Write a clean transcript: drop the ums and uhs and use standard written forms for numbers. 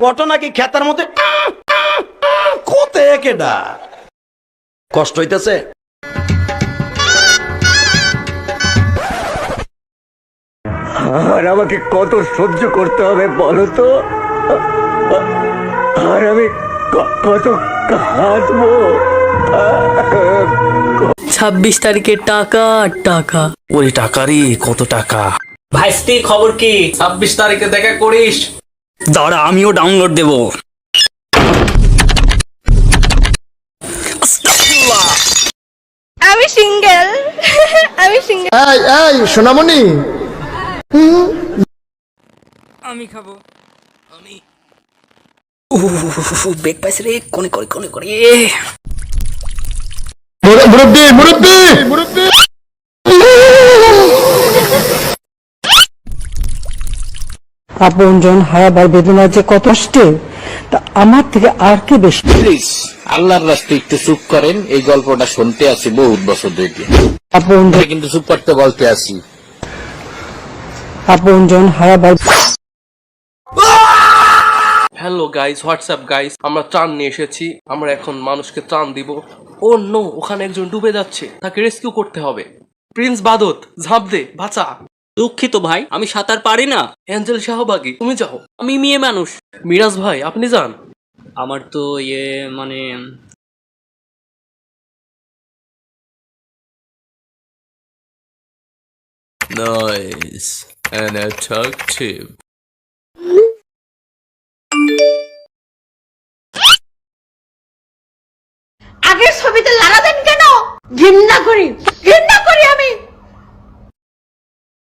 কত নাকি খেতার মধ্যে কোতে কেডা কষ্ট হইতেছে। আর আমাকে কত সহ্য করতে হবে বলো তো, আর আমি কত কাঁদবো। 26 তারিখে টাকা টাকা। ওই টাকারই কত টাকা। ভাইস্তি খবর কি? 26 তারিখে দেখা করিস। দাঁড়া আমিও ডাউনলোড দেব। আমি সিঙ্গেল। আমি সিঙ্গেল। এই এই সোনামণি, আমি খাবো। আমি বেগ পাইছে রে। কোনে করে কোনে করে মুরব্বি মুরব্বি মুরব্বি। আপনজন হারাবার বেদনা যে কত কষ্টের, তা আমার থেকে আর কে বেশি। প্লিজ আল্লাহর রাস্তায় একটু চুপ করেন। এই গল্পটা শুনতে আছি বহুত বছর ধরে, আপনজন কিন্তু চুপ করতে বলতে আছি। আপনজন হারাবার। হ্যালো গাইস, হোয়াটসঅ্যাপ গাইস, আমরা ত্রাণ নিয়ে এসেছি। আমরা এখন মানুষকে ত্রাণ দিব। ও নো, ওখানে একজন ডুবে যাচ্ছে, তাকে রেস্কিউ করতে হবে। প্রিন্স বাদত, ঝাঁপ দে, বাঁচা। দুঃখিত ভাই, আমি সাঁতার পারি না। অ্যাঞ্জেল শাহবাগী, তুমি যাও। আমি মেয়ে মানুষ। মিরাজ ভাই, আপনি যান। আমার তো মানে Nice and attractive. আগের ছবিতে লাগাতেন কেন? ঘৃণা করি।